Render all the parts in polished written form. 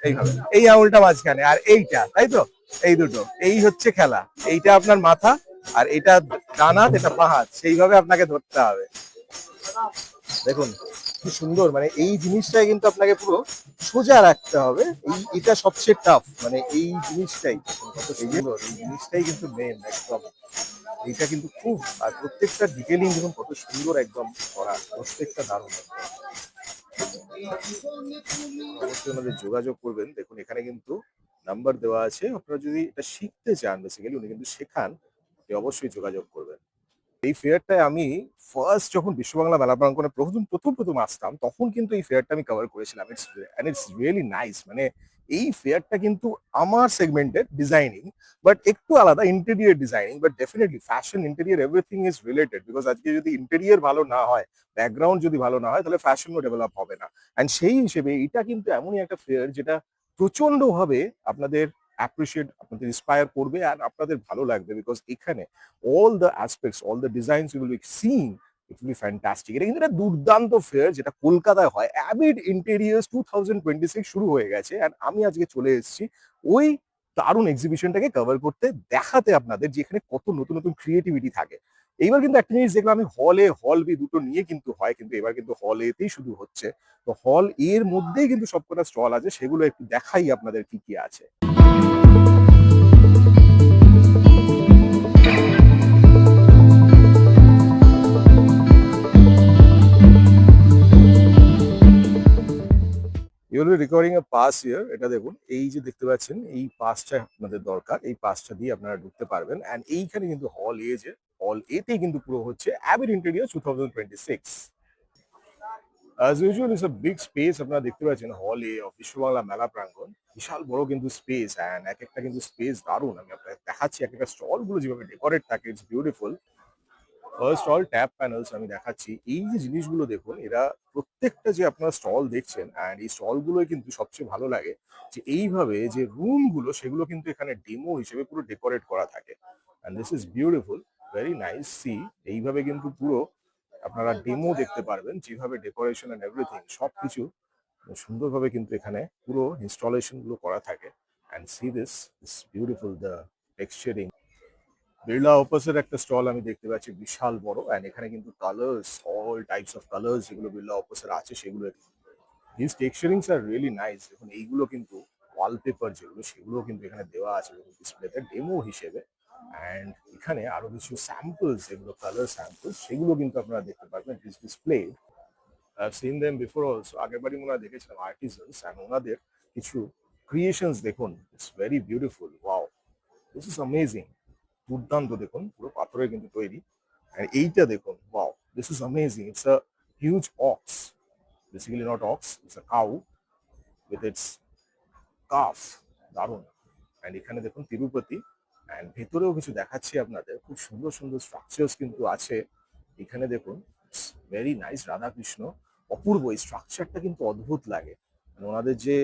এইভাবে এই আঙুলটা মাঝখানে আর এইটা, তাই তো? এই দুটো, এই হচ্ছে খেলা। এইটা আপনার মাথা আর এটা ডান হাত, এটা বাঁ হাত, সেইভাবে আপনাকে ধরতে হবে। দেখুন কি সুন্দর, মানে এই জিনিসটাই কিন্তু আপনাকে পুরো সোজা রাখতে হবে। এটা সবচেয়ে টাফ, মানে এই জিনিসটাই কত সুন্দর, এই জিনিসটাই কিন্তু মেন একদম। এইটা কিন্তু খুব, আর প্রত্যেকটা ডিটেলিং দেখুন কত সুন্দর একদম করা, প্রত্যেকটা দারুণ। অবশ্যই ওনাদের যোগাযোগ করবেন। দেখুন এখানে কিন্তু নাম্বার দেওয়া আছে, আপনারা যদি এটা শিখতে চান, বেসিক্যালি উনি কিন্তু শেখান, আপনি অবশ্যই যোগাযোগ করবেন। এই ফেয়ারটায় আমি ফার্স্ট যখন বিশ্ব বাংলা মেলা প্রাঙ্গণে প্রথম আসতাম, তখন কিন্তু এই ফেয়ারটা আমি কভার করেছিলাম। It's really nice. মানে এই ফেয়ারটা কিন্তু আমার সেগমেন্টের ডিজাইনিং, বাট একটু আলাদা, interior designing, but definitely fashion, interior, everything is related. Because আজকে যদি ইন্টেরিয়র ভালো না হয়, ব্যাকগ্রাউন্ড যদি ভালো না হয়, তাহলে ফ্যাশনও ডেভেলপ হবে না। অ্যান্ড সেই হিসেবে এটা কিন্তু এমনই একটা ফেয়ার যেটা প্রচন্ড ভাবে আপনাদের অ্যাপ্রিসিয়েট, আপনাদের ইন্সপায়ার করবে আর আপনাদের ভালো লাগবে। বিকজ এখানে all the aspects, all the designs you will be seeing, it will be fantastic. এটা কিন্তু একটা দুর্দান্ত ফেয়ার, যেটা কলকাতায় হয়। অ্যাবিড ইন্টেরিয়ার্স 2026 শুরু হয়ে গেছে, আর আমি আজকে চলে এসেছি ওই দারুণ এক্সিবিশনটাকে কভার করতে, দেখাতে আপনাদের যে এখানে কত নতুন নতুন ক্রিয়েটিভিটি থাকে। এইবার কিন্তু একটা জিনিস দেখলাম আমি, হল বি দুটো নিয়ে কিন্তু হয়, কিন্তু এবার কিন্তু হল এতেই শুধু হচ্ছে। তো হল এর মধ্যেই কিন্তু সবকটা স্টল আছে, সেগুলো একটু দেখাই আপনাদের কি কি আছে। You will be recovering a pass here. এটা দেখুন, এই যে দেখতে পাচ্ছেন, এই পাসটা আপনাদের দরকার, এই পাসটা দিয়ে আপনারা ঢুকতে পারবেন। অ্যান্ড এইখানে কিন্তু হল এ, যে হল এতেই কিন্তু পুরো হচ্ছে abide interior 2026। As usual it's a big space. আপনারা দেখতে পাচ্ছেন হল এ অফ বিশ্ব বাংলা মেলা প্রাঙ্গণ, বিশাল বড় কিন্তু স্পেস। অ্যান্ড এক একটা কিন্তু স্পেস দারুণ। আমি আপনাকে দেখাচ্ছি এক একটা স্টল গুলো যেভাবে ডেকোরেট থাকে, it's beautiful. First all tap panels আমি দেখাচ্ছি। এই যে জিনিসগুলো দেখুন, এরা প্রত্যেকটা যে আপনারা স্টল দেখছেন, অ্যান্ড এই স্টলগুলোই কিন্তু সবচেয়ে ভালো লাগে যে এইভাবে যে রুমগুলো, সেগুলো কিন্তু এখানে ডেমো হিসেবে পুরো ডেকোরেট করা থাকে। And this is beautiful, very nice see. এইভাবে কিন্তু পুরো আপনারা ডেমো দেখতে পারবেন, যেভাবে ডেকোরেশন অ্যান্ড এভরিথিং সবকিছু সুন্দরভাবে কিন্তু এখানে পুরো ইনস্টলেশন গুলো করা থাকে। And see this is beautiful, the texturing. Birla অপাসের একটা স্টল আমি দেখতে পাচ্ছি, বিশাল বড়। অ্যান্ড এখানে কিন্তু colours, all types of colours যেগুলো বিড়লা অপাসের আছে, সেগুলো দিস টেক্সচারিংস আর রিয়েলি নাইস। দেখুন এইগুলো কিন্তু ওয়ালপেপার যেগুলো, সেগুলো কিন্তু এখানে দেওয়া আছে ডিসপ্লেতে ডেমো হিসেবে। অ্যান্ড এখানে আরো কিছু স্যাম্পলস, যেগুলো কালার স্যাম্পলস, সেগুলো কিন্তু আপনারা দেখতে পারবেন this display. I've seen them before also. আগের বারই মনে হয় দেখেছিলাম আর্টিসানস, অ্যান্ড ওনাদের কিছু ক্রিয়েশনস দেখুন, it's very beautiful. Wow, this is amazing. দুর্দান্ত, দেখুন পুরো পাথরের কিন্তু তৈরি। আর এইটা দেখুন, wow, this is amazing. It's a huge ox, basically not ox, it's a cow with its calf. দারুণ। অ্যান্ড এখানে দেখুন তিরুপতি। অ্যান্ড ভেতরেও কিছু দেখাচ্ছি আপনাদের, খুব সুন্দর সুন্দর স্ট্রাকচার্স কিন্তু আছে এখানে। দেখুন ইটস ভেরি নাইস। রাধাকৃষ্ণ, অপূর্ব। এই স্ট্রাকচারটা কিন্তু অদ্ভুত লাগে, মানে ওনাদের যে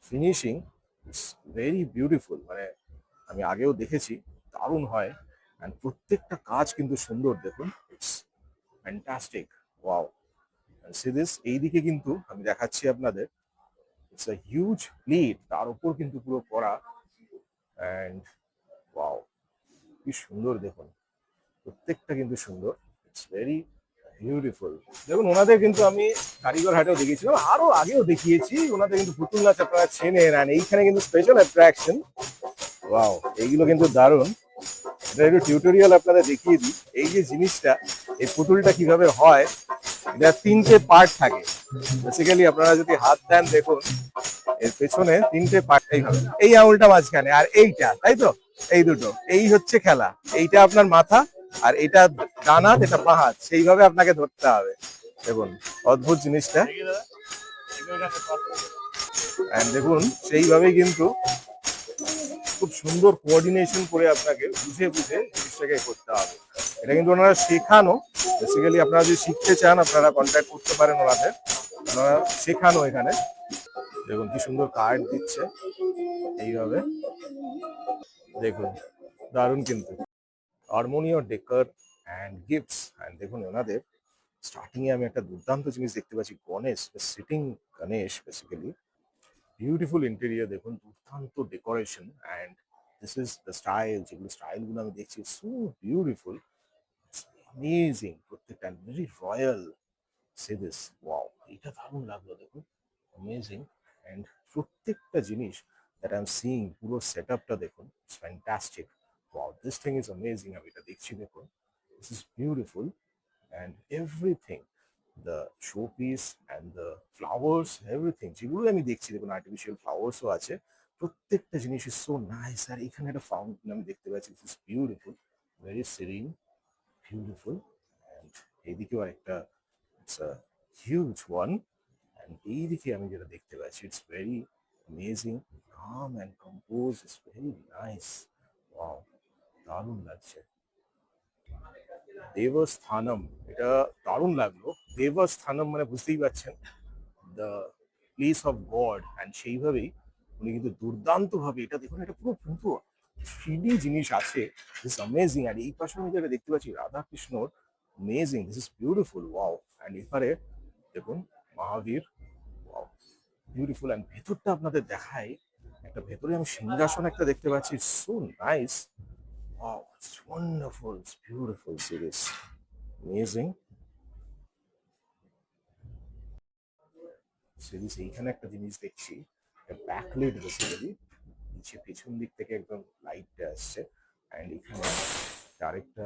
ফিনিশিং, ইটস ভেরি বিউটিফুল। মানে আমি আগেও দেখেছি, দারুণ হয়। অ্যান্ড প্রত্যেকটা কাজ কিন্তু সুন্দর, দেখুন it's fantastic. Wow, C this. এইদিকে কিন্তু আমি দেখাচ্ছি আপনাদের, ইটস আ হিউজ প্লেট, তার উপর কিন্তু পুরো করা। অ্যান্ড ওয়াও, কি সুন্দর দেখুন, প্রত্যেকটা কিন্তু সুন্দর। It's very beautiful. দেখুন ওনাদের কিন্তু আমি কারিগর হাটেও দেখিয়েছিলাম, আরো আগেও দেখিয়েছি। ওনাদের কিন্তু পুতুল নাচ আপনারা চেনেন, আর এইখানে কিন্তু স্পেশাল অ্যাট্রাকশন। ওয়াও, এইগুলো কিন্তু দারুণ। এটা একটু টিউটোরিয়াল আপনাদের দেখিয়ে দিই। এই যে জিনিসটা, এই পুতুলটা কিভাবে হয়, এটা তিনটে পার্ট থাকে। বেসিক্যালি আপনারা যদি হাত দেন, দেখুন এর পেছনে তিনটে পার্ট। এইভাবে এই আঙুলটা মাঝখানে আর এইটা, তাই তো? এই দুটো, এই হচ্ছে খেলা। এইটা আপনার মাথা আর এটা ডান হাত, এটা বাঁ হাত, সেইভাবে আপনাকে ধরতে হবে। দেখুন অদ্ভুত জিনিসটা। And দেখুন সেইভাবেই কিন্তু খুব সুন্দর কোঅর্ডিনেশন করে আপনাকে বুঝে বুঝে জিনিসটাকে করতে হবে। এটা কিন্তু ওনারা শেখানো। বেসিক্যালি আপনারা যদি শিখতে চান, আপনারা কন্ট্যাক্ট করতে পারেন ওনাদের, ওনারা শেখানো এখানে। দেখুন কি সুন্দর কার্ড দিচ্ছে এইভাবে, দেখুন দারুণ কিন্তু। হারমোনিও ডেকার অ্যান্ড গিফটস। অ্যান্ড দেখুন ওনাদের স্টার্টিং এ আমি একটা দুর্দান্ত জিনিস দেখতে পাচ্ছি, Ganesh, sitting Ganesh basically. Beautiful interior দেখুন, দুর্দান্ত decoration and this is the style, যেগুলো স্টাইলগুলো আমি দেখছি সো বিউটিফুল, অ্যামেজিং প্রত্যেকটা, very royal. See this, wow, এটা দারুণ লাগলো দেখুন, অ্যামেজিং। অ্যান্ড প্রত্যেকটা জিনিস দ্যাট আই এম সিইং, পুরো সেট আপটা দেখুন, it's fantastic. Wow, this thing is amazing, আমি এটা দেখছি দেখুন, this is beautiful. And everything, the showpiece and the flowers, everything যেগুলো আমি দেখছি দেখুন, আর্টিফিশিয়াল ফ্লাওয়ার্সও আছে, প্রত্যেকটা জিনিস ইজ সো নাইস। আর এখানে একটা ফাউন্টেন আমি দেখতে পাচ্ছি, this is beautiful, very serene, beautiful. And এইদিকেও আরেকটা, it's a huge one. And এইদিকে আমি যেটা দেখতে পাচ্ছি, it's very amazing, calm and compose, it's very nice. Wow, দারুণ লাগছে। দেবস্থানম, এটা দারুণ লাগলো। দেবস্থানম মানে বুঝতেই পারছেন, the place of god, and সেইভাবেই উনি কিন্তু দুর্দান্তভাবে, এটা দেখুন, এটা পুরো পুরো 3D জিনিস আছে, দিস অ্যামেজিং। আর এই পাশে আমি যেটা দেখতে পাচ্ছি রাধা কৃষ্ণর, amazing, this is beautiful, wow. And এবারে দেখুন মহাবীর, ওয়াও, বিউটিফুল। অ্যান্ড ভেতরটা আপনাদের দেখাই, একটা ভেতরে আমি সিংহাসন একটা দেখতে পাচ্ছি, so nice, wow, it's wonderful, it's beautiful series, amazing series. এইখানে একটা জিনিস দেখছি, ব্যাকলাইট বেসিক্যালি, নিচে পেছন দিক থেকে একদম লাইটটা আসছে, অ্যান্ড এখানে আরেকটা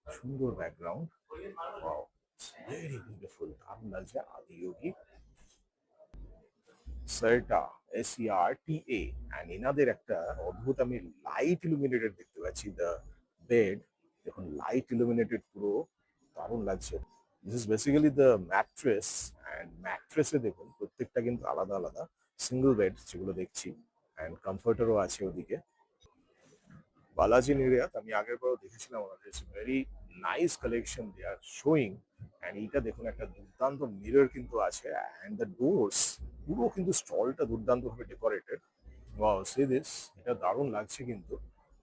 সুন্দর ব্যাকগ্রাউন্ড, ওয়াও, ভেরি বিউটিফুল, দারুণ লাগছে। আদিয়োগী সার্টা, SERTA, অ্যান্ড এনাদের একটা অদ্ভুত আমি লাইট ইলুমিনেটেড দেখতে পাচ্ছি, দ্য বেড, দেখুন লাইট ইলুমিনেটেড পুরো, দারুণ লাগছে। This is basically the mattress, and ম্যাট্রেসে দেখুন প্রত্যেকটা কিন্তু আলাদা আলাদা সিঙ্গল বেড যেগুলো দেখছি, অ্যান্ড কমফোর্টারও আছে ওদিকে। বালাজি নিরিয়াত আমি আগের বারও দেখেছিলাম, ওনাদের it's very nice collection they are showing. And এইটা দেখুন একটা দুর্দান্ত মিরর কিন্তু আছে, অ্যান্ড দ্য ডোরস, পুরো কিন্তু স্টলটা দুর্দান্তভাবে ডেকোরেটেড, ওয়াও, সি দিস, এটা দারুণ লাগছে কিন্তু।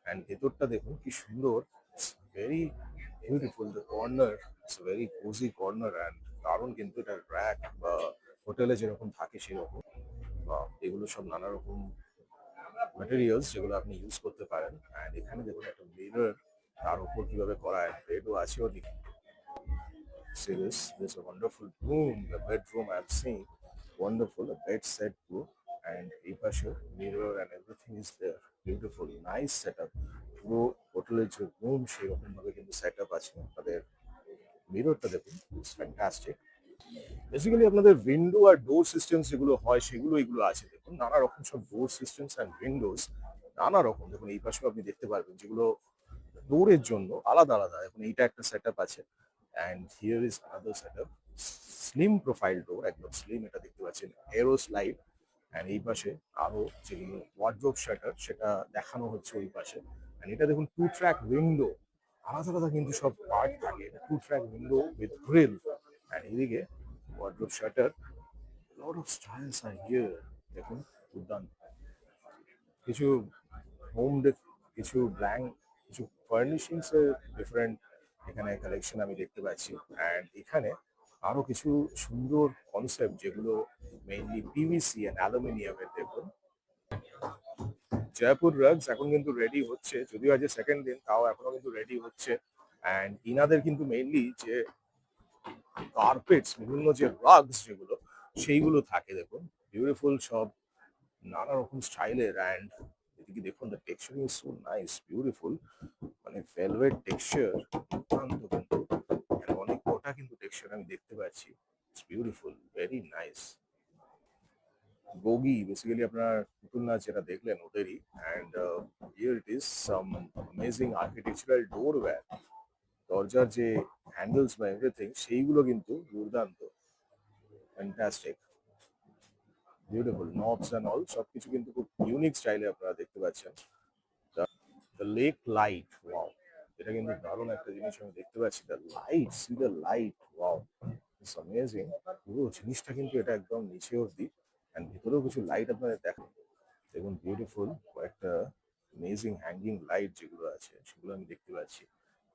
অ্যান্ড ভেতরটা দেখুন কি সুন্দর, very beautiful, the corner, it's very cosy corner, and দারুণ কিন্তু, এটা র্যাক বা হোটেলে যেরকম থাকে সেরকম, বা এগুলো সব নানা রকম ম্যাটেরিয়ালস যেগুলো আপনি ইউজ করতে পারেন। অ্যান্ড এখানে দেখুন একটা মিরর, তার উপর কিভাবে করা, বেডও আছে ওদিকে। Serious, this is a wonderful room, the bedroom I've seen, wonderful, a bed set too, and এই পাশে mirror and everything is there, beautiful, nice setup, পুরো হোটেলের যে রুম সেরকম ভাবে কিন্তু সেট আপ আছে। আপনাদের মিররটা দেখুন, ইটস ফ্যান্টাস্টিক। বেসিক্যালি আপনাদের উইন্ডো আর ডোর সিস্টেমস যেগুলো হয় সেগুলো এগুলো আছে দেখুন, নানা রকম সব ডোর সিস্টেমস অ্যান্ড উইন্ডোজ, নানা রকম দেখুন, এই পাশেও আপনি দেখতে পারবেন যেগুলো ডোরের জন্য আলাদা আলাদা। এখন এইটা একটা সেট আপ আছে, and here is another set up, slim profile door, একদম স্লিম, এটা দেখতে পাচ্ছেন, এরো স্লাইড। অ্যান্ড এই পাশে আরো যেগুলো ওয়ার্ড্রোব শাটার সেটা দেখানো হচ্ছে ওই পাশে। অ্যান্ড এটা দেখুন টু ট্র্যাক উইন্ডো, আলাদা আলাদা কিন্তু সব পার্ট থাকে, two track window with grill. And এদিকে wardrobe shutter, lot of styles আর হিয়ার, দেখুন দুর্দান্ত কিছু হোম কিছু ব্ল্যাঙ্ক, কিছু ফার্নিশিংস এর ডিফারেন্ট এখানে কালেকশন আমি দেখতে পাচ্ছি। অ্যান্ড এখানে আরো কিছু সুন্দর কনসেপ্ট যেগুলো মেইনলি PVC অ্যান্ড অ্যালুমিনিয়ামের দেখুন। জয়পুর রাগস এখন কিন্তু রেডি হচ্ছে, যদিও আজ সেকেন্ড দিন, তাও এখনো কিন্তু রেডি হচ্ছে। অ্যান্ড ইনাদের কিন্তু মেইনলি যে কার্পেটস, বিভিন্ন যে রাগস যেগুলো সেইগুলো থাকে দেখুন, বিউটিফুল সব, নানা রকম স্টাইলের। অ্যান্ড এদিকে দেখুন, the texture is so nice, beautiful, মানে ভেলভেট টেক্সচার, দুর্দান্ত কিন্তু, মানে অনেক গোটা কিন্তু টেক্সচার আমি দেখতে পাচ্ছি, ইটস বিউটিফুল, ভেরি নাইস। বগি বেসিক্যালি আপনার পুতুল নাচ যেটা দেখলেন ওদেরই। And here it is some amazing architectural doorware, দরজার যে হ্যান্ডেলস বা এভরিথিং সেইগুলো কিন্তু দুর্দান্ত, fantastic, beautiful, knobs and all সবকিছু কিন্তু খুব ইউনিক স্টাইলে আপনারা দেখতে পাচ্ছেন। দ্য লেক লাইট, ওয়াও, এটা কিন্তু দারুণ একটা জিনিস আমি দেখতে পাচ্ছি, the light, C the light, wow, it's amazing. পুরো জিনিসটা কিন্তু এটা একদম নিচে অব্দি, অ্যান্ড ভিতরেও কিছু লাইট আপনাদের দেখেন, দেখুন বিউটিফুল, কয়েকটা অ্যামেজিং হ্যাঙ্গিং লাইট যেগুলো আছে সেগুলো আমি দেখতে পাচ্ছি।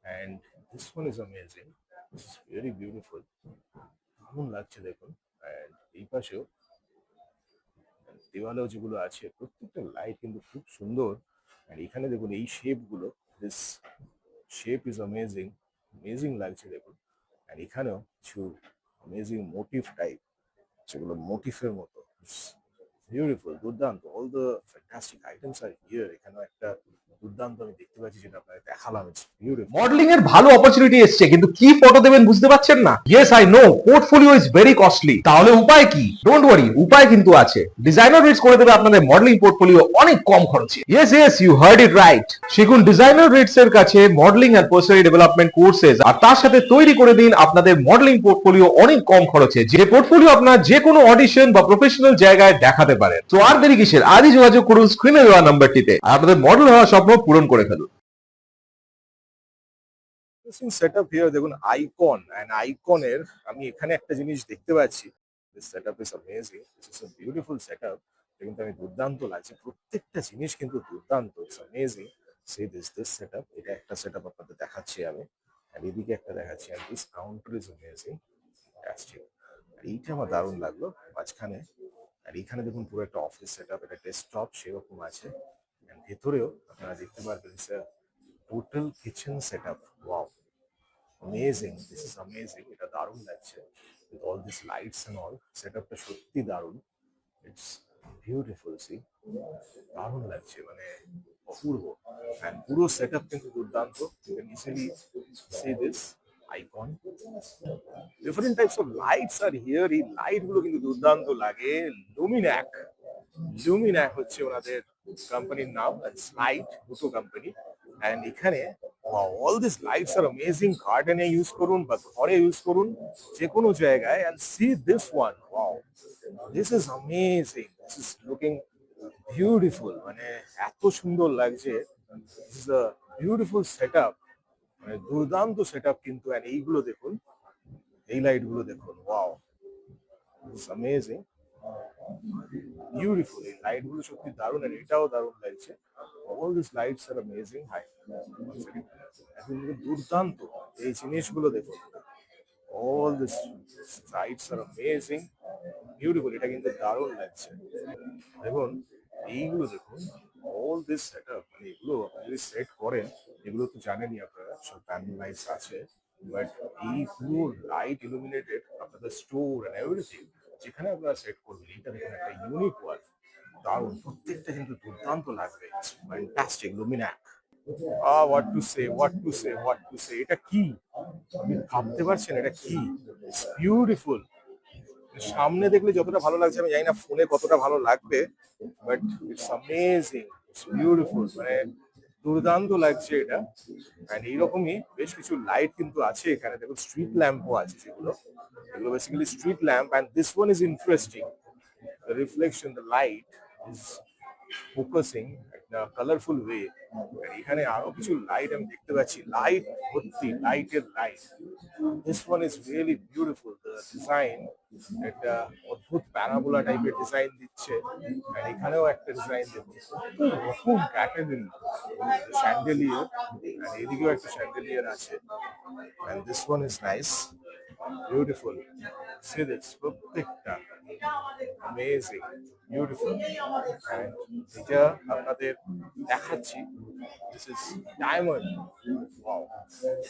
And this one is amazing, this is very beautiful, দারুণ লাগছে দেখুন। অ্যান্ড এই পাশেও দেওয়ালেও যেগুলো আছে প্রত্যেকটা লাইট কিন্তু খুব সুন্দর। আর এখানে দেখুন এই শেপ গুলো, this shape is amazing, amazing লাগছে দেখুন। আর এখানেও কিছু অ্যামেজিং মোটিভ টাইপ, যেগুলো মোটিফের মতো, বিউটিফুল, দুর্দান্ত। All the fantastic items R here. এখানেও একটা দুর্দান্ত আমি দেখতে পাচ্ছি, যেটা আপনাকে দেখালাম, ইটস বিউটিফুল। মডেলিং এর ভালো অপরচুনিটি এসছে, কিন্তু কি ফটো দেবেন বুঝতে পারছেন না। Yes I know portfolio is very costly. তাহলে উপায় কি? ডোন্ট ওয়ারি, উপায় কিন্তু আছে। ডিজাইনার রিটস করে দেবে আপনাদের মডেলিং পোর্টফোলিও অনেক কম খরচে। Yes yes, you heard it right. শিখুন ডিজাইনার রিটস এর কাছে মডেলিং আর পার্সোনাল ডেভেলপমেন্ট কোর্সেস, আর তার সাথে তৈরি করে দিন আপনাদের মডেলিং পোর্টফোলিও অনেক কম খরচে, যে পোর্টফোলিও আপনার যে কোনো অডিশন বা প্রফেশনাল জায়গায় দেখাতে পারেন। তো আর দেরি কিসের, আজই যোগাযোগ করুন স্ক্রিনে দেওয়া নাম্বারটিতে, আর আপনাদের মডেল হওয়ার স্বপ্ন পূরণ করে ফেলুন। সেট আপ হিয়ার দেখুন আইকন, অ্যান্ড আইকনের আমি এখানে একটা জিনিস দেখতে পাচ্ছি। This set up is amazing, this is a beautiful set up. কিন্তু আমি দুর্দান্ত লাগছে, প্রত্যেকটা জিনিস কিন্তু দুর্দান্ত, it's amazing. Say this set up, এটা একটা সেট আপ আপনাদের দেখাচ্ছি আমি, আর এদিকে একটা দেখাচ্ছি। আর this counter is amazing, fantastic. আর এইটা আমার দারুণ লাগলো মাঝখানে। আর এইখানে দেখুন পুরো একটা অফিস সেট আপ, এটা ডেস্কটপ সেরকম আছে। And ভেতরেও আপনারা দেখতে পারবেন total kitchen set up. Wow, amazing, this is amazing. এটা দারুণ লাগছে, with all this lights and all. সেটআপটা সত্যি দারুণ, ইটস বিউটিফুল। সি, দারুণ লাগছে, মানে অপূর্ব। অ্যান্ড পুরো সেটআপ কিন্তু দুর্দান্ত। You can easily see this icon. Different types of lights are here. এই লাইট গুলো কিন্তু দুর্দান্ত লাগে। লুমিন্যাক, লুমিন্যাক হচ্ছে ওনাদের কোম্পানির নাম, স্লাইট, দুটো কোম্পানি। অ্যান্ড এখানে all this lights are amazing. গার্ডেনে ইউজ করুন বা ঘরে ইউজ করুন, যে কোনো জায়গায়। And see this one, wow, this is amazing, this is looking beautiful. মানে এত সুন্দর লাগছে, this is a beautiful set up, মানে দুর্দান্ত সেট আপ কিন্তু। অ্যান্ড এইগুলো দেখুন, এই লাইট গুলো দেখুন, ওয়াও, দিস অ্যামেজিং, বিউটিফুল। এই লাইট গুলো সত্যি দারুণ, আর এটাও দারুণ লাগছে। All this lights are amazing. Hi, এখন দুর্দান্ত এই জিনিসগুলো দেখুন। All this lights are amazing, beautiful. এটা কিন্তু দারুণ লাগছে। দেখুন এইগুলো দেখুন, অল দিস সেট আপ, মানে এগুলো আপনি যদি সেট করেন, এগুলো তো জানেনই আপনারা, সব প্যানেল লাইটস আছে। বাট এই পুরো লাইট ইলুমিনেটেড আপনাদের স্টোর এন্ড এভরিথিং, যেখানে আপনারা সেট করবেন, এটা দেখুন একটা ইউনিক ওয়াল, দারুণ। প্রত্যেকটা কিন্তু দুর্দান্ত লাগবে, ফ্যান্টাস্টিক, লুমিনাক। What to say, what to say, what to say. এটা কি, আপনি ভাবতে পারছেন এটা কি? বিউটিফুল। সামনে দেখলে যতটা ভালো লাগছে, আমি জানি না ফোনে কতটা ভালো লাগবে, but it's amazing, it's beautiful, মানে দুর্দান্ত লাগছে এটা। অ্যান্ড এইরকমই বেশ কিছু লাইট কিন্তু আছে এখানে। দেখুন স্ট্রিট ল্যাম্পও আছে, যেগুলো, এগুলো basically street lamp. And this one is interesting, the reflection, the light is focusing in a colorful way। এখানে আরো কিছু লাইট আমি দেখতে পাচ্ছি, লাইট ভর্তি, লাইটের light. This one is really beautiful, the design, একটা অদ্ভুত প্যারাবোলা টাইপের ডিজাইন দিচ্ছে। আর এখানেও একটা ডিজাইন দিচ্ছে, রকম ক্যাটাগরি স্যান্ডেলিয়ার। আর এদিকেও একটা স্যান্ডেলিয়ার আছে। and this one is nice, beautiful. See this, প্রত্যেকটা amazing, beautiful. and এটা আপনাদের দেখাচ্ছি, this is diamond, wow,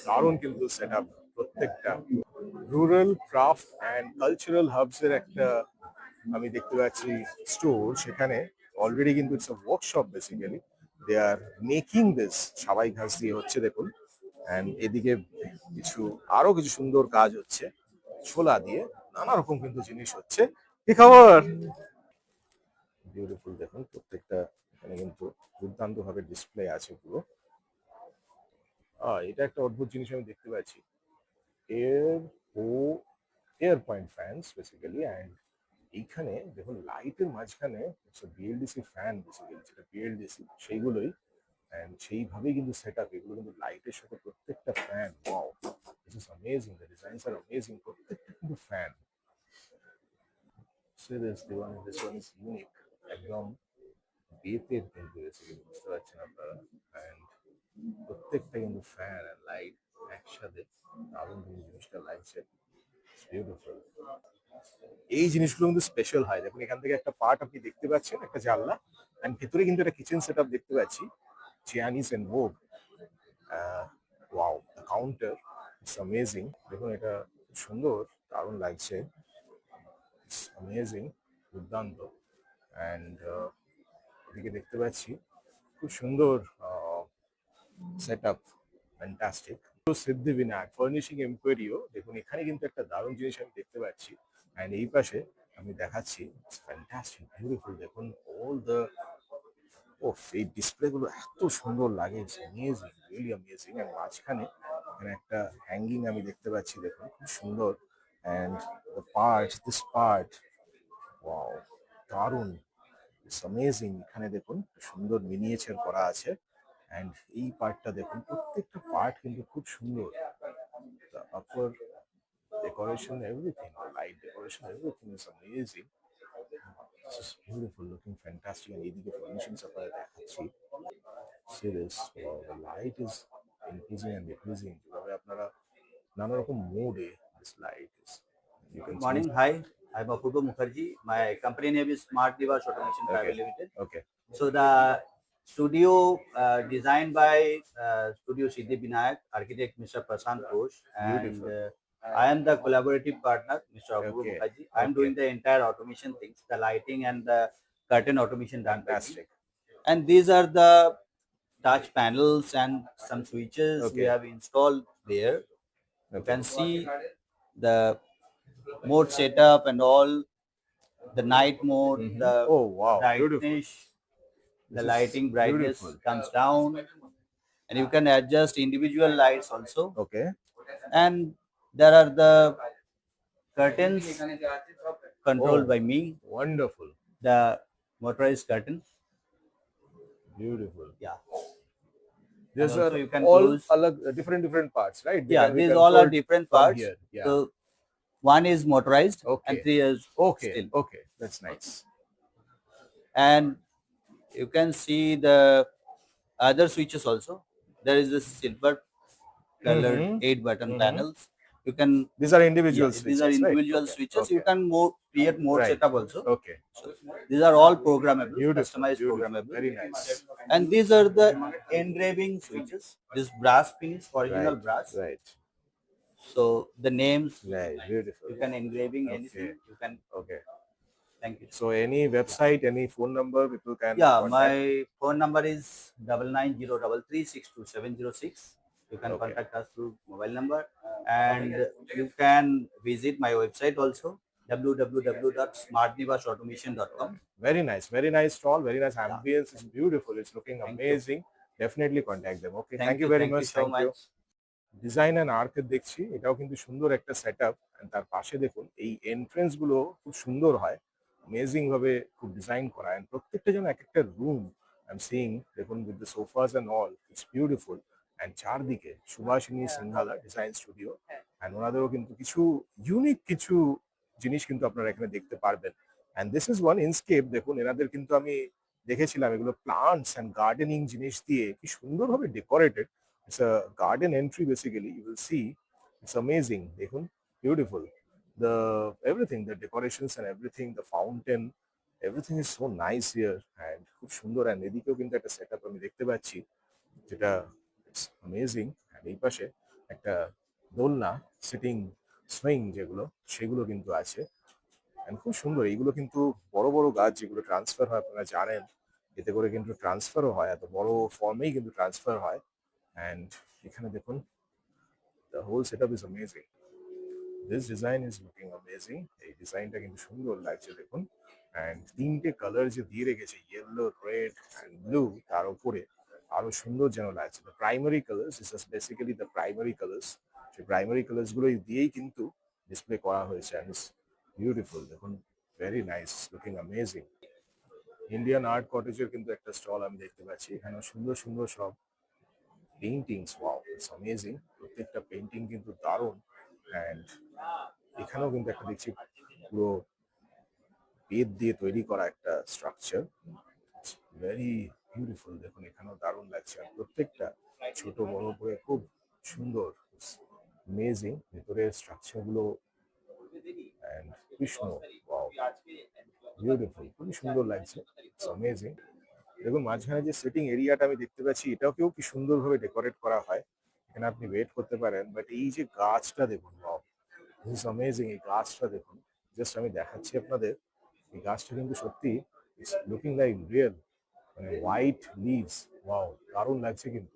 দারুণ কিন্তু সেটআপ প্রত্যেকটা। Rural craft and cultural hubs এর একটা আমি দেখতে পাচ্ছি স্টোর। সেখানে অলরেডি কিন্তু it's a workshop basically, they are making this. সাবাই ঘাস দিয়ে হচ্ছে দেখুন। অ্যান্ড এদিকে কিছু আরো কিছু সুন্দর কাজ হচ্ছে, ছোলা দিয়ে নানা রকম কিন্তু জিনিস হচ্ছে। কি খবর? বিউটিফুল, দেখুন প্রত্যেকটা এখানে কিন্তু দুর্দান্ত ভাবে ডিসপ্লে আছে পুরো। এটা একটা অদ্ভুত জিনিস আমি দেখতে পাচ্ছি, এয়ার ও air point fans basically. And এইখানে দেখুন লাইটের মাঝখানে বিএলডিসি ফ্যান, বেসিক্যালি যেটা বিএলডিসি সেইগুলোই। অ্যান্ড সেইভাবেই কিন্তু সেট আপ, এগুলো কিন্তু লাইটের সাথে প্রত্যেকটা fan. Wow, this is amazing, the designs are amazing, প্রত্যেকটা কিন্তু fan. See this one is unique, একদম বেতের কিন্তু বেসিক্যালি, বুঝতে পারছেন আপনারা। অ্যান্ড প্রত্যেকটা কিন্তু ফ্যান আর লাইট একসাথে, দারুণ কিন্তু জিনিসটা লাগছে, বিউটিফুল। এই জিনিসগুলো কিন্তু স্পেশাল হয়। দেখুন এখান থেকে একটা পার্ট আপনি দেখতে পাচ্ছেন, একটা জানলা, এন্ড ভেতরে কিন্তু একটা কিচেন সেটআপ দেখতে পাচ্ছি, চিয়ানিজ এন্ড ভোগ। Wow, the counter it's amazing. দেখুন এটা খুব সুন্দর, দারুণ লাগছে, ইটস অ্যামেজিং, দুর্দান্ত। অ্যান্ড এদিকে দেখতে পাচ্ছি খুব সুন্দর সেটআপ, ফ্যান্টাস্টিক। তো সিদ্ধিবিনায়ক ফার্নিশিং এম্পোরিও, দেখুন এখানে কিন্তু একটা দারুণ জিনিস আমি দেখতে পাচ্ছি। অ্যান্ড এই পাশে আমি দেখাচ্ছি, ফ্যান্টাস্টিক, বিউটিফুল। দেখুন অল দ্য, ওফ, এই ডিসপ্লে গুলো এত সুন্দর লাগে, অ্যামেজিং, রিয়েলি অ্যামেজিং। এন্ড মাঝখানে এখানে একটা হ্যাঙ্গিং আমি দেখতে পাচ্ছি, দেখুন খুব সুন্দর। And the part, this part, wow, দারুণ, ইটস অ্যামেজিং। এখানে দেখুন সুন্দর মিনিয়েচার করা আছে। অ্যান্ড এই পার্টটা দেখুন, প্রত্যেকটা পার্ট কিন্তু খুব সুন্দর। The upper decoration, everything, light decoration, everything is amazing. This is beautiful looking, fantastic. And এইদিকে furnishings আপনারা দেখাচ্ছি, serious, wow, the light is increasing and decreasing, যেভাবে আপনারা নানা রকম মোডে this light is, you can Good change. morning. Hi, I'm Apurva Mukherjee. My company name is Smart Divash Automation Private Okay, Limited. okay, So the studio designed by Studio Siddhi Binayak, architect Mr. Prashant Ghosh, and beautiful, I am the collaborative partner, Mr. Apurva okay, Mukherjee. I am okay, doing the entire automation things, the lighting and the curtain automation done by me. fantastic, And these are the touch panels and some switches we okay, have installed there. You okay. can see the mode setup and all, the night mode, Mhm. the Oh wow, beautiful. brightness, the This is lighting brightness beautiful. comes down, and you can adjust individual lights also. Okay, And there are the curtains controlled oh, by me, wonderful, the motorized curtain. beautiful. Yeah, These also are you can all close. different parts, right? They Yeah, can be these all are controlled different from parts. here. Yeah. So one is motorized Okay. and three is Okay. still. Okay. That's nice. And you can see the other switches also. There is a silver colored Mhm. 8 button Mhm. panels. You can, These are individual yeah, switches, these are right? individual Okay. switches. You Okay. can create more Right. setup also. Okay. So these are all programmable, Beautiful. customized Beautiful. programmable. Very nice. And these are the engraving switches. This brass finish, original Right. brass. Right. So the names, Right. Beautiful. you can engraving Okay. anything. You can. Okay. Thank you. So any website, any phone number people can Yeah, contact? my phone number is 9903362706. You can Okay. contact us through mobile number, and you can visit my website also, www.smartnivasautomation.com. Very nice stall, very nice ambience. It's beautiful. It's looking Thank you. amazing. Definitely contact them. Okay. Thank you, very thank you much. so Thank you. much. Design and আর্কের দেখছি, এটাও কিন্তু সুন্দর একটা set up. তার পাশে দেখুন এই এন্ট্রেন্স গুলো খুব সুন্দর হয়, অ্যামেজিং ভাবে খুব ডিজাইন করা। And প্রত্যেকটা যেন এক একটা রুম আই এম সিইং, দেখুন with the sofas and all, it's beautiful. And চারদিকে সুভাষিনী সিনহালা ডিজাইন স্টুডিও, অ্যান্ড ওনাদেরও কিন্তু কিছু ইউনিক কিছু জিনিস কিন্তু আপনারা এখানে দেখতে পারবেন। অ্যান্ড দিস ইজ ওয়ান ইনস্কেপ, দেখুন এনাদের কিন্তু আমি দেখেছিলাম এগুলো প্লান্টস অ্যান্ড গার্ডেনিং জিনিস দিয়ে কি সুন্দরভাবে decorated. It's a garden entry basically. You will see it's amazing. দেখুন, beautiful. The everything, the decorations and everything, the fountain, everything is so nice here and খুব সুন্দর। and এদিকেও কিন্তু একটা সেটআপ আমি দেখতে পাচ্ছি, যেটা ইটস অ্যামেজিং। and এই পাশে একটা দোলনা, সিটিং সুইং যেগুলো, সেগুলো কিন্তু আছে। and খুব সুন্দর। এইগুলো কিন্তু বড় বড় গাছ যেগুলো ট্রান্সফার হয়, আপনারা জানেন এতে করে কিন্তু ট্রান্সফারও হয়, এত বড় ফর্মেই কিন্তু ট্রান্সফার হয়। and এখানে দেখুন, the whole setup is amazing. This design is looking amazing. এই ডিজাইনটা কিন্তু সুন্দর লাগছে দেখুন। and তিনটে কালার যে দিয়ে রেখেছে, ইয়েলো, রেড and ব্লু, তার উপরে আরো সুন্দর যেন লাগছে। the primary colors, this is basically the primary colors. সেই প্রাইমারি কালার্স গুলো দিয়েই কিন্তু ডিসপ্লে করা হয়েছে। and it's beautiful, দেখুন, very nice, looking amazing. Indian art কটেজের কিন্তু একটা স্টল আমি দেখতে পাচ্ছি, এখানে সুন্দর সুন্দর সব পেইন্টিংস, ওয়াও, ইটস অ্যামেজিং। প্রত্যেকটা পেইন্টিং কিন্তু দারুণ। অ্যান্ড এখানেও কিন্তু একটা দেখছি পুরো বেত দিয়ে তৈরি করা একটা স্ট্রাকচার, ভেরি বিউটিফুল। দেখুন এখানেও দারুণ লাগছে, আর প্রত্যেকটা ছোট বড় করে খুব সুন্দর, অ্যামেজিং। ভেতরের স্ট্রাকচার গুলো অ্যান্ড কৃষ্ণ, ওয়াও, বিউটিফুল, খুবই সুন্দর লাগছে, ইটস অ্যামেজিং। দেখুন মাঝখানে যে সিটিং এরিয়াটা আমি দেখতে পাচ্ছি এটাকেও কি সুন্দরভাবে ডেকোরেট করা হয়, এখানে আপনি ওয়েট করতে পারেন। বাট এই যে গাছটা দেখুন, ওয়াও, ইটস অ্যামেজিং, এই গাছটা দেখুন, জাস্ট আমি দেখাচ্ছি আপনাদের, এই গাছটা কিন্তু সত্যি ইটস লুকিং লাইক রিয়েল, মানে হোয়াইট লিভস, ওয়াও, দারুণ লাগছে কিন্তু।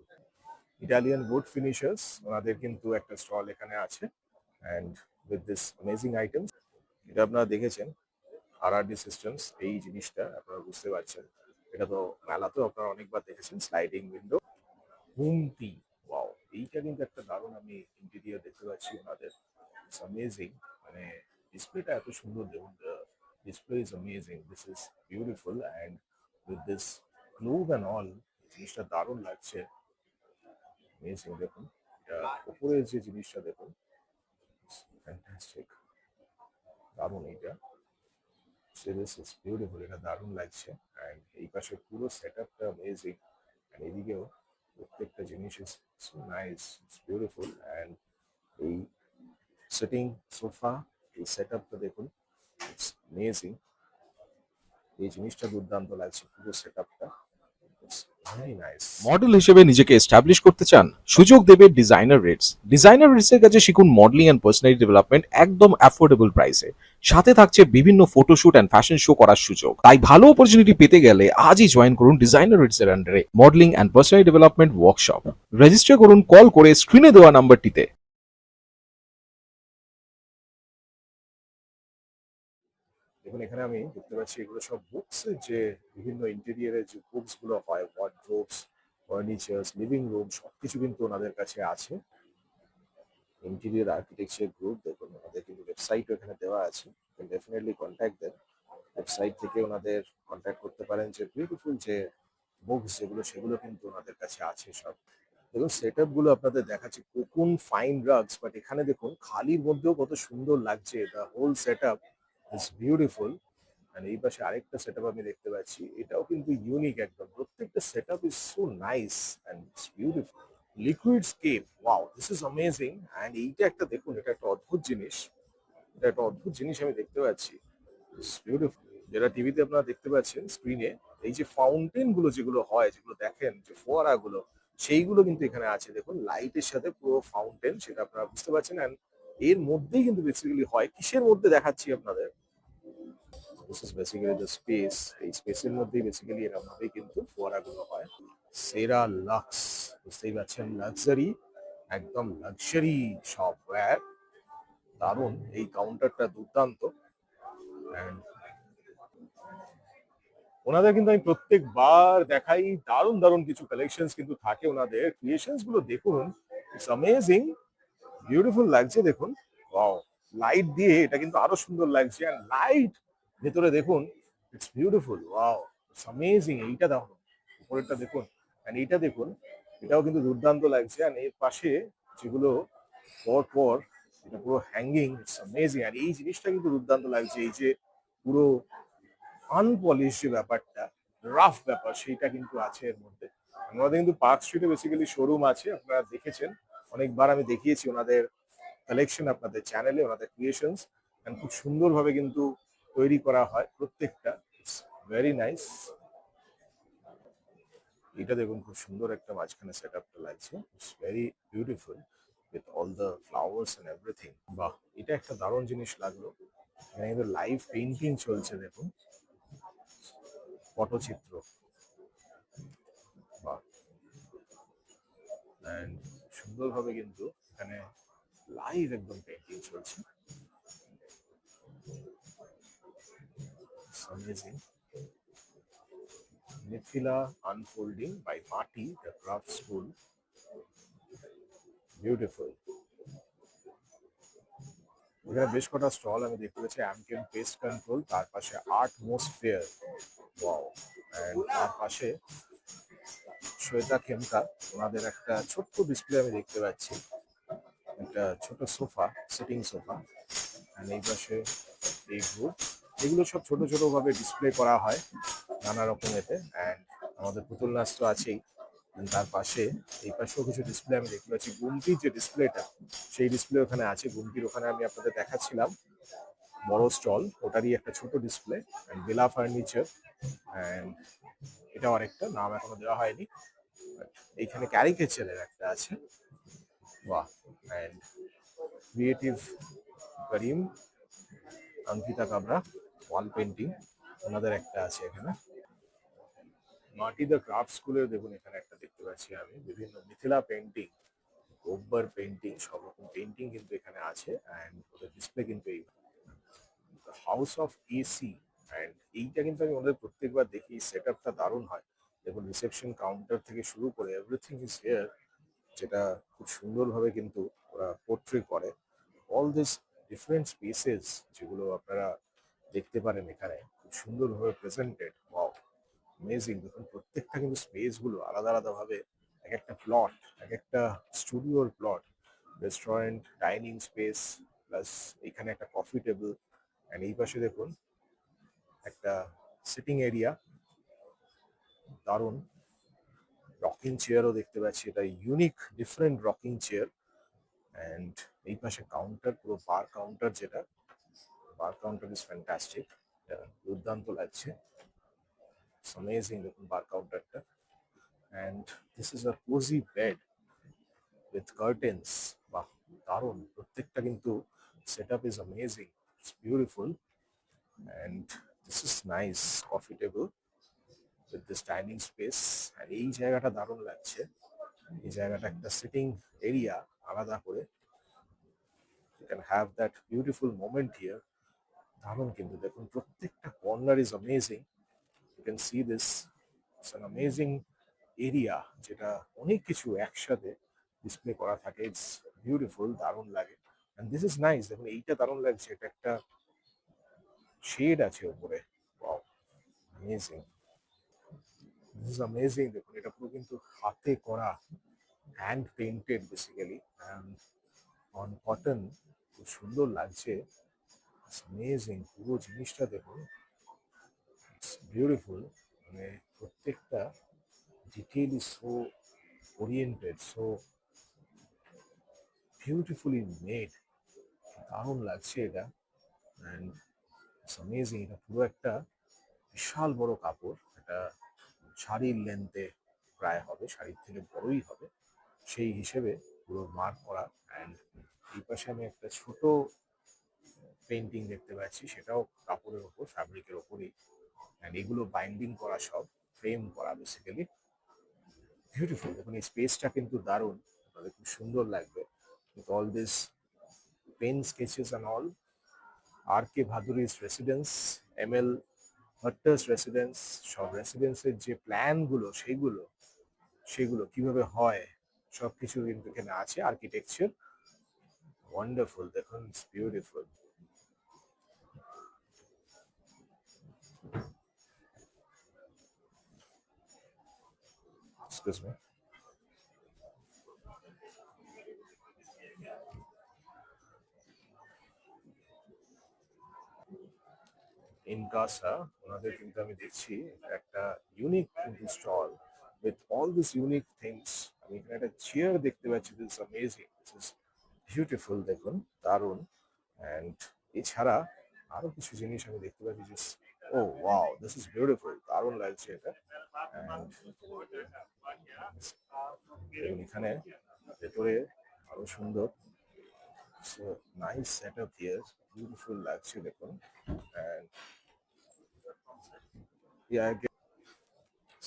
ইটালিয়ান উড ফিনিশার্স ওনাদের কিন্তু একটা স্টল এখানে আছে, and with this amazing items. এটা আপনারা দেখেছেন RRD সিস্টেমস, এই জিনিসটা আপনারা বুঝতে পারছেন, এটা তো মেলাতেও আপনারা অনেকবার দেখেছেন, স্লাইডিং উইন্ডো, হুমটি, ওয়াও, এইটা কিন্তু একটা দারুণ আমি ইন্টেরিয়র দেখতে পাচ্ছি ওনাদের, ইটস অ্যামেজিং, মানে ডিসপ্লেটা এত সুন্দর দেখুন, display is amazing, this is beautiful, and with this globe and all, জিনিসটা দারুণ লাগছে, অ্যামেজিং। দেখুন এটা উপরের যে জিনিসটা দেখুন, ফ্যান্টাস্টিক, দারুণ এইটা, সিরিয়াস ইজ বিউটিফুল, এটা দারুণ লাগছে। অ্যান্ড এই পাশে পুরো সেট আপটা অ্যামেজিং, অ্যান্ড এদিকেও প্রত্যেকটা জিনিস is so nice, it's beautiful. And এই সিটিং সোফা, এই সেট আপটা দেখুন, ইটস অ্যামেজিং, এই জিনিসটা দুর্দান্ত লাগছে, পুরো সেট আপটা ইটস ভেরি নাইস। মডেল হিসেবে নিজেকে এস্টাবলিশ করতে চান, সুযোগ দেবে ডিজাইনার রেটস। ডিজাইনার রেটস এর কাছে শিখুন মডেলিং এন্ড পার্সোনালিটি ডেভেলপমেন্ট একদম অ্যাফোর্ডেবল প্রাইসে। সাথে থাকছে বিভিন্ন ফটোশুট এন্ড ফ্যাশন শো করার সুযোগ। তাই ভালো অপরচুনিটি পেতে গেলে আজই জয়েন করুন ডিজাইনার রেটস এর আন্ডারে modelling and personality development workshop. Register করুন কল করে স্ক্রিনে দেওয়া নাম্বারটিতে। দেখুন এখানে আমি দেখতে পাচ্ছি এগুলো সব বুকস, যে বিভিন্ন ইন্টেরিয়ারের যে বুকস গুলো হয়, ওয়ার্ড্রোবস, ফার্নিচার্স, লিভিং রুম, সবকিছু কিন্তু ওনাদের কাছে আছে। ইন্টেরিয়র আর্কিটেকচার গ্রুপ, দেখুন ওনাদের কিন্তু ওয়েবসাইটও এখানে দেওয়া আছে, ডেফিনেটলি কন্ট্যাক্ট দেন, ওয়েবসাইট থেকে ওনাদের কন্ট্যাক্ট করতে পারেন, যে বিউটিফুল যে বুকস যেগুলো সেগুলো কিন্তু ওনাদের কাছে আছে সব। দেখুন সেট আপ গুলো আপনাদের দেখাচ্ছি, কোকুন ফাইন রাগস, বাট এখানে দেখুন খালির মধ্যেও কত সুন্দর লাগছে, the whole set up is beautiful. আর এই পাশে আরেকটা সেট আপ আমি দেখতে পাচ্ছি, এটাও কিন্তু ইউনিক একদম, প্রত্যেকটা set up is so nice and it's beautiful. Liquid scape, wow, this is amazing. অ্যান্ড এইটা একটা দেখুন, এটা একটা অদ্ভুত জিনিস, এটা একটা অদ্ভুত জিনিস আমি দেখতে পাচ্ছি, ইটস বিউটিফুল। যেটা টিভিতে আপনারা দেখতে পাচ্ছেন স্ক্রিনে, এই যে ফাউন্টেন গুলো যেগুলো হয়, যেগুলো দেখেন যে ফোয়ারা গুলো, সেইগুলো কিন্তু এখানে আছে, দেখুন লাইটের সাথে পুরো ফাউন্টেন, সেটা আপনারা বুঝতে পারছেন। অ্যান্ড এর মধ্যেই কিন্তু বেসিক্যালি হয়, কিসের মধ্যে দেখাচ্ছি আপনাদের, this is basically the space, এই স্পেসের মধ্যেই বেসিক্যালি এরকম ভাবেই কিন্তু ফোয়ারাগুলো হয়। সেরা লাক্স, বুঝতেই পারছেন, লাক্সারি, একদম লাক্সারি সফটওয়্যার, দারুণ, এই কাউন্টারটা দুর্দান্ত। And ওনাদের কিন্তু আমি প্রত্যেকবার দেখাই, দারুণ দারুণ কিছু কালেকশনস কিন্তু থাকে ওনাদের, ক্রিয়েশনস গুলো দেখুন, ইটস অ্যামেজিং, বিউটিফুল লাগছে দেখুন, ওয়াও, লাইট দিয়ে এটা কিন্তু আরো সুন্দর লাগছে, আর লাইট ভেতরে দেখুন, it's beautiful, wow, it's amazing. এইটা দেখুন, উপরেরটা দেখুন, এন্ড এইটা দেখুন, এটাও কিন্তু দুর্দান্ত লাগছে। আর এর পাশে যেগুলো পর পর, এটা পুরো হ্যাঙ্গিং, ইটস অ্যামেজিং। আর এই জিনিসটা কিন্তু দুর্দান্ত লাগছে, এই যে পুরো আনপলিশ যে ব্যাপারটা, রাফ ব্যাপার, সেইটা কিন্তু আছে এর মধ্যে। আমাদের কিন্তু পার্ক স্ট্রিটে বেসিক্যালি শোরুম আছে, আপনারা দেখেছেন অনেকবার, আমি দেখিয়েছি ওনাদের কালেকশন আপনাদের চ্যানেলে, ওনাদের ক্রিয়েশনস, খুব সুন্দরভাবে কিন্তু তৈরি করা হয় প্রত্যেকটা, ইটস ভেরি নাইস। এটা দেখুন খুব সুন্দর একটা মাঝখানে সেট আপটা লাগছে, it's very beautiful with all the flowers and everything. বাহ, এটা একটা দারুণ জিনিস লাগলো, এখানে কিন্তু লাইভ পেইন্টিং চলছে দেখুন, পটচিত্র, বাহ, অ্যান্ড সুন্দরভাবে কিন্তু এখানে লাইভ একদম পেইন্টিং চলছে, অ্যামেজিং। মিথিলা আনফোল্ডিং বাই মাটি, দ্য ক্রাফট স্কুল, বিউটিফুল। এখানে বেশ কটা স্টল আমি দেখতে পাচ্ছি, অ্যামকেন পেস্ট কন্ট্রোল, তার পাশে আর্টমোস্ফিয়ার, ওয়াও, অ্যান্ড তার পাশে শ্বেতা খেমকা, ওনাদের একটা ছোট্ট ডিসপ্লে আমি দেখতে পাচ্ছি, একটা ছোট সোফা, সিটিং সোফা, এই পাশে এই গ্রুপ, এগুলো সব ছোট ছোট ভাবে ডিসপ্লে করা হয় নানা রকমেতে। অ্যান্ড আমাদের পুতুল নাচ তো আছেই, and তার পাশে এই পাশেও কিছু ডিসপ্লে আমি দেখতে পাচ্ছি, গুমটির যে ডিসপ্লেটা, সেই ডিসপ্লে ওখানে আছে, গুমটির ওখানে আমি আপনাদের দেখাচ্ছিলাম। বড় স্টল, ওটারই একটা ছোট ডিসপ্লে, অ্যান্ড বেলা ফার্নিচার, অ্যান্ড এটাও আরেকটা নাম এখনো দেওয়া হয়নি। এইখানে ক্যারিকেচারের একটা আছে, বাহ, and creative Karim, Ankita কাবরা, wall painting ওনাদের একটা আছে এখানে। মাটি দ্য ক্রাফট স্কুলের দেখুন এখানে একটা দেখতে পাচ্ছি আমি, বিভিন্ন মিথিলা পেন্টিং, গোব্বার পেন্টিং, সব রকম পেন্টিং কিন্তু এখানে আছে, অ্যান্ড ওদের ডিসপ্লে কিন্তু এই হাউস অফ এসি। অ্যান্ড এইটা কিন্তু আমি ওদের প্রত্যেকবার দেখি, সেট আপটা দারুণ হয়। দেখুন রিসেপশন কাউন্টার থেকে শুরু করে এভরিথিং ইজ হিয়ার, যেটা খুব সুন্দরভাবে কিন্তু ওরা পোর্ট্রে করে। অল দিস ডিফারেন্ট স্পেসেস যেগুলো আপনারা দেখতে পারেন এখানে, খুব সুন্দরভাবে প্রেজেন্টেড। Wow, amazing. দেখুন প্রত্যেকটা কিন্তু স্পেস গুলো আলাদা আলাদা ভাবে, এক একটা প্লট, এক একটা স্টুডিওর plot, restaurant, dining space, plus এখানে একটা কফি টেবিল, অ্যান্ড এই পাশে দেখুন একটা সিটিং এরিয়া, দারুণ। রকিং চেয়ারও দেখতে পাচ্ছি, এটা unique different rocking chair. And এই পাশে কাউন্টার, পুরো বার কাউন্টার, যেটা বার কাউন্টার ইজ ফ্যান্টাস্টিক, দুর্দান্ত লাগছে, অ্যামেজিং। দেখুন বার কাউন্টারটা, and this is a cozy bed with curtains, বাহ, দারুণ। প্রত্যেকটা কিন্তু set up is amazing, it's beautiful, and this is nice coffee table with this dining space. আর এই জায়গাটা দারুণ লাগছে, এই জায়গাটা একটা সিটিং এরিয়া আলাদা করে, you can have that beautiful moment here. দারুণ কিন্তু, দেখুন প্রত্যেকটা corner is amazing, you can see this, it's an amazing area, যেটা অনেক কিছু একসাথে ডিসপ্লে করা থাকে, ইটস বিউটিফুল, দারুণ লাগে। অ্যান্ড দিস ইজ নাইস, দেখুন এইটা দারুণ লাগছে, এটা একটা শেড আছে উপরে, wow, amazing, this is amazing. দেখুন এটা পুরো কিন্তু হাতে করা, hand painted basically, on cotton, খুব সুন্দর লাগছে, অ্যামেজিং। পুরো জিনিসটা দেখুন, বিউটিফুল, মানে প্রত্যেকটা detail is so oriented, so beautifully made, দারুণ লাগছে এটা। অ্যান্ড ইটস অ্যামেজিং, এটা পুরো একটা বিশাল বড় কাপড়, এটা শাড়ির লেন্থে প্রায় হবে, শাড়ির থেকে বড়ই হবে সেই হিসেবে পুরো মার্ক করা। অ্যান্ড এই পাশে আমি একটা ছোট পেন্টিং দেখতে পাচ্ছি, সেটাও কাপড়ের ওপর, ফ্যাব্রিকের ওপরই, অ্যান্ড এগুলো বাইন্ডিং করা, সব ফ্রেম করা বেসিক্যালি, বিউটিফুল। দেখুন এই স্পেসটা কিন্তু দারুণ, আপনাদের খুব সুন্দর লাগবে with all this pen sketches and all. আর কে ভাদুরিস রেসিডেন্স, এমএল ভট্টাস রেসিডেন্স, সব রেসিডেন্সের যে প্ল্যানগুলো, সেগুলো সেগুলো কিভাবে হয় সবকিছু কিন্তু এখানে আছে, আর্কিটেকচার, ওয়ান্ডারফুল। দেখুন ইটস বিউটিফুল। Excuse me. ইনকাসা, ওনাদের কিন্তু আমি দেখছি একটা ইউনিক কিন্তু stall with all this unique things. আমি এখানে একটা চেয়ার দেখতে পাচ্ছি, this amazing, this is beautiful, দেখুন দারুণ। অ্যান্ড এছাড়া আরো কিছু জিনিস আমি দেখতে পাচ্ছি, যে ও ওয়াও, দিস ইজ বিউটিফুল, দারুণ লাগছে এটা। অ্যান্ড এখানে ভেতরে আরো সুন্দর, nice set up here, beautiful লাগছে দেখুন। অ্যান্ড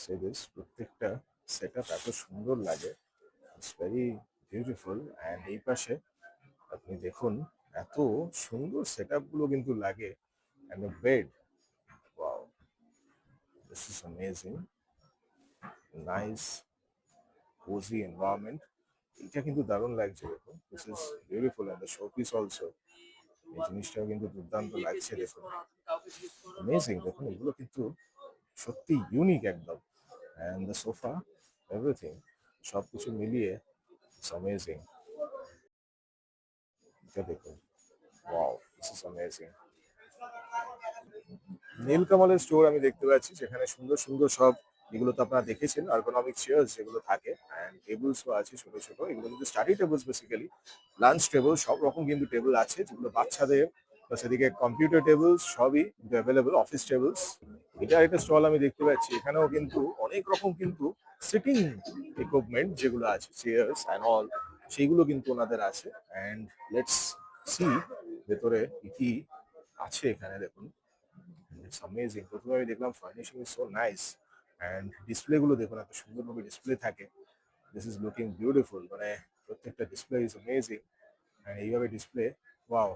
সে দিস, প্রত্যেকটা সেট আপ এত সুন্দর লাগে, ইটস ভেরি বিউটিফুল। অ্যান্ড এই পাশে আপনি দেখুন এত সুন্দর সেট আপ গুলো কিন্তু লাগে, and bed, wow, this is amazing, nice cosy environment, এটা কিন্তু দারুণ লাগছে দেখুন, this is beautiful. And the show piece also, এই জিনিসটাও কিন্তু দুর্দান্ত লাগছে দেখুন, অ্যামেজিং। দেখুন এগুলো কিন্তু সত্যি ইউনিক একদম, অ্যান্ড দ্য সোফা, এভরিথিং, সবকিছু মিলিয়ে ইটস অ্যামেজিং। এটা দেখুন, ওয়াও, দিস ইজ অ্যামেজিং। নীলকমলের স্টোর আমি দেখতে পাচ্ছি, যেখানে সুন্দর সুন্দর সব, এগুলো তো আপনারা দেখেছেন আর্গোনমিক চেয়ার্স যেগুলো থাকে, অ্যান্ড টেবিলসও আছে ছোট ছোট, এগুলো কিন্তু study tables basically, lunch table, সব রকম কিন্তু টেবিল আছে, যেগুলো বাচ্চাদের প্লাস এদিকে কম্পিউটার টেবিলস সবই কিন্তু অ্যাভেলেবল, অফিস টেবিলস। এটা একটা স্টল আমি দেখতে পাচ্ছি, এখানেও কিন্তু অনেক রকম কিন্তু সিটিং ইকুইপমেন্ট যেগুলো আছে, চেয়ার্স অ্যান্ড অল, সেইগুলো কিন্তু ওনাদের আছে। অ্যান্ড লেটস সি ভেতরে কি কি আছে এখানে। দেখুন, ইটস অ্যামেজিং। প্রথমে আমি দেখলাম furnishing is so nice, and display গুলো দেখুন, এত সুন্দরভাবে ডিসপ্লে থাকে। দিস ইজ লুকিং বিউটিফুল, মানে প্রত্যেকটা ডিসপ্লে ইজ অ্যামেজিং। অ্যান্ড এইভাবে display, wow,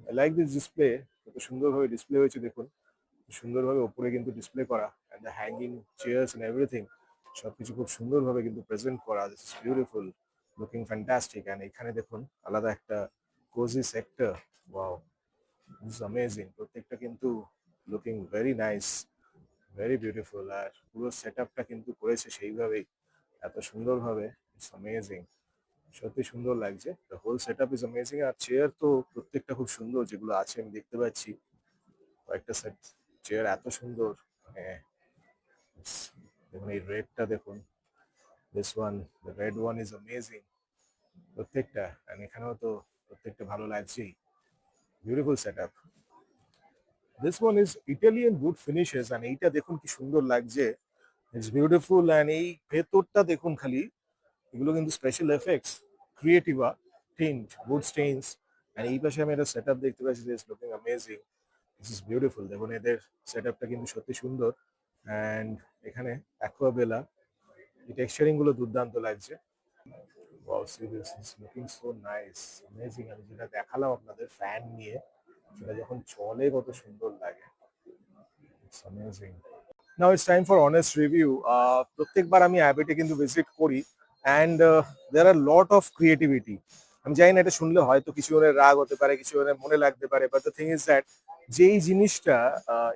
I like this display. কত সুন্দরভাবে ডিসপ্লে হয়েছে দেখুন, সুন্দরভাবে ওপরে কিন্তু ডিসপ্লে করা, and the hanging chairs and everything সবকিছু খুব সুন্দরভাবে কিন্তু প্রেজেন্ট করা। This is beautiful, looking fantastic. And এখানে দেখুন আলাদা একটা cozy sector, wow, this is amazing. প্রত্যেকটা কিন্তু looking very nice, very beautiful. আর পুরো সেট আপটা কিন্তু করেছে সেইভাবেই, এত সুন্দরভাবে। ইটস অ্যামেজিং, সত্যি সুন্দর লাগছে। The whole set up is amazing. আর চেয়ার তো প্রত্যেকটা খুব সুন্দর যেগুলো আছে আমি দেখতে পাচ্ছি, কয়েকটা সেট চেয়ার এত সুন্দর। মানে দেখুন এই রেডটা দেখুন, this one, the red one is amazing প্রত্যেকটা। and এখানেও তো প্রত্যেকটা ভালো লাগছেই, beautiful set up. This one is Italian wood finishes, and এইটা দেখুন কি সুন্দর লাগছে, ইটস বিউটিফুল। অ্যান্ড এই ভেতরটা দেখুন খালি, এগুলো কিন্তু স্পেশাল এফেক্টস, ক্রিয়েটিভা টিন্ট, উড স্টেইনস। অ্যান্ড এই পাশে আমি একটা সেট আপ দেখতে পাচ্ছি, this looking amazing, this is beautiful. দেখুন এদের সেট আপটা কিন্তু সত্যি সুন্দর। অ্যান্ড এখানে অ্যাকোয়াবেলা, এই টেক্সচারিং গুলো দুর্দান্ত লাগছে। Wow, C this is looking so nice, amazing. আমি যেটা দেখালাম আপনাদের ফ্যান নিয়ে, সেটা যখন চলে কত সুন্দর লাগে, it's amazing. Now it's time for honest review. প্রত্যেকবার আমি অ্যাবেটে কিন্তু ভিজিট করি, and there are lot of creativity. আমি জানি না এটা শুনলে হয়তো কিছু জনের রাগ হতে পারে, কিছু জনের মনে লাগতে পারে, but the thing is that যেই জিনিসটা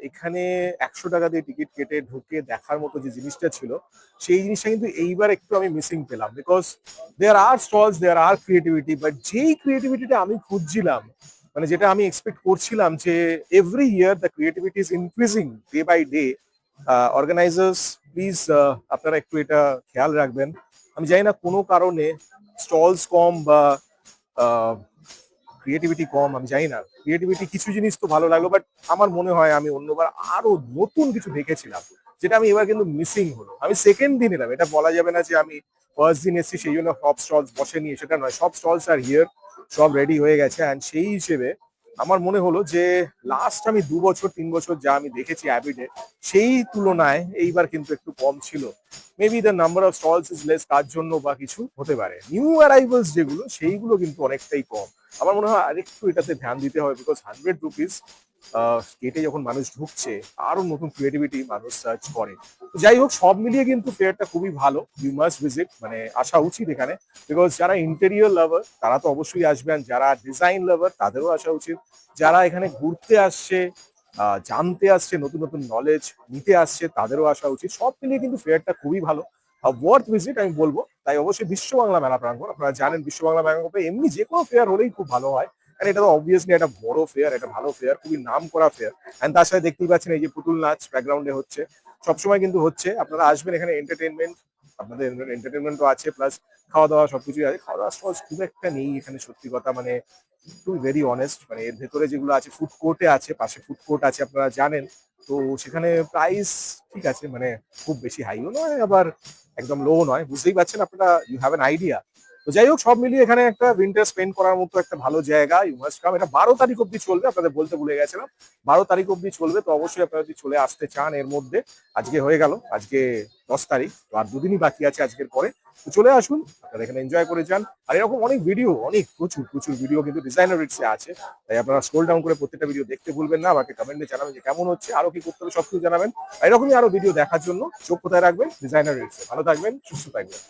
এখানে 100 টাকা দিয়ে টিকিট কেটে ঢুকে দেখার মতো যে জিনিসটা ছিল, সেই জিনিসটা কিন্তু এইবার একটু আমি মিসিং পেলাম। Because there are stalls, there are creativity, but যেই ক্রিয়েটিভিটিটা আমি খুঁজছিলাম, মানে যেটা আমি এক্সপেক্ট করছিলাম যে every year the creativity is increasing day by day. Organisers please আপনারা একটু এটা খেয়াল রাখবেন। আমি জানি না কোনো কারণে স্টলস কম বা ক্রিয়েটিভিটি কম, আমি জানি না। ক্রিয়েটিভিটি কিছু জিনিস তো ভালো লাগলো, বাট আমার মনে হয় আমি অন্যবার আরো নতুন কিছু দেখেছিলাম, যেটা আমি এবার কিন্তু মিসিং হলো। আমি সেকেন্ড দিন এলাম, এটা বলা যাবে না যে আমি ফার্স্ট দিন এসেছি সেই জন্য সব স্টলস বসেনি, সেটা নয়। সব স্টলস আর হিয়ার, সব রেডি হয়ে গেছে। অ্যান্ড সেই হিসেবে আমার মনে হলো যে লাস্ট আমি 2 বছর 3 বছর যা আমি দেখেছি অ্যাবিডে, সেই তুলনায় এইবার কিন্তু একটু কম ছিল। Maybe the number of stalls is less, তার জন্য বা কিছু হতে পারে। নিউ অ্যারাইভালস যেগুলো, সেইগুলো কিন্তু অনেকটাই কম। আমার মনে হয় আরেকটু এটাতে ধ্যান দিতে হবে, বিকজ 100 রুপিস কেটে যখন মানুষ ঢুকছে, আরো নতুন ক্রিয়েটিভিটি মানুষ সার্চ করে। তো যাই হোক, সব মিলিয়ে কিন্তু ফেয়ারটা খুবই ভালো, ইউ মাস্ট ভিজিট, মানে আসা উচিত এখানে। বিকজ যারা ইন্টেরিয়র লাভার তারা তো অবশ্যই আসবেন, যারা ডিজাইন লাভার তাদেরও আসা উচিত, যারা এখানে ঘুরতে আসছে, জানতে আসছে, নতুন নতুন নলেজ নিতে আসছে, তাদেরও আসা উচিত। সব মিলিয়ে কিন্তু ফেয়ারটা খুবই ভালো, ওয়ার্থ ভিজিট আমি বলবো। তাই অবশ্যই বিশ্ব বাংলা মেলা প্রাঙ্গণ, আপনারা জানেন বিশ্ব বাংলা মেলা প্রাঙ্গণে এমনি যে কোনো ফেয়ার হলেই খুব ভালো হয়। আর এটা তো অবভিয়াসলি একটা বড় ফেয়ার, একটা ভালো ফেয়ার, খুবই নাম করা ফেয়ার। অ্যান্ড তার সাথে দেখতেই পাচ্ছেন এই যে পুতুল নাচ ব্যাকগ্রাউন্ডে হচ্ছে, সবসময় কিন্তু হচ্ছে। আপনারা আসবেন এখানে, এন্টারটেনমেন্ট, আপনাদের এন্টারটেনমেন্টও আছে, প্লাস খাওয়া দাওয়া সবকিছুই আছে। খাওয়া দাওয়া স্টলস খুব একটা নেই এখানে, সত্যি কথা, মানে টু ভেরি অনেস্ট। মানে এর ভেতরে যেগুলো আছে, ফুড কোর্টে আছে, পাশে ফুড কোর্ট আছে, আপনারা জানেন। তো সেখানে প্রাইস ঠিক আছে, মানে খুব বেশি হাইও নয়, আবার একদম লো নয়, বুঝতেই পারছেন আপনারা, ইউ হ্যাভ এন আইডিয়া। তো যাই হোক, সব মিলিয়ে এখানে একটা উইন্টার স্পেন্ড করার মতো একটা ভালো জায়গা, ইউ মাস্ট কাম। এটা 12 তারিখ অব্দি চলবে, আপনাদের বলতে ভুলে গেছিলাম, 12 তারিখ অব্দি চলবে। তো অবশ্যই আপনারা যদি চলে আসতে চান এর মধ্যে, আজকে হয়ে গেল, আজকে 10 তারিখ, তো আর দুদিনই বাকি আছে আজকের পরে। তো চলে আসুন, আপনারা এখানে এনজয় করে যান। আর এরকম অনেক ভিডিও, অনেক প্রচুর প্রচুর ভিডিও কিন্তু ডিজাইনার রিটসে আছে। তাই আপনারা স্ক্রল ডাউন করে প্রত্যেকটা ভিডিও দেখতে ভুলবেন না। আমাকে কমেন্টে জানাবেন যে কেমন হচ্ছে, আরো কি করতে হবে সবকিছু জানাবেন। এরকমই আরো ভিডিও দেখার জন্য চোখ কোথায় রাখবেন, ডিজাইনার রিটসে। ভালো থাকবেন, সুস্থ থাকবেন।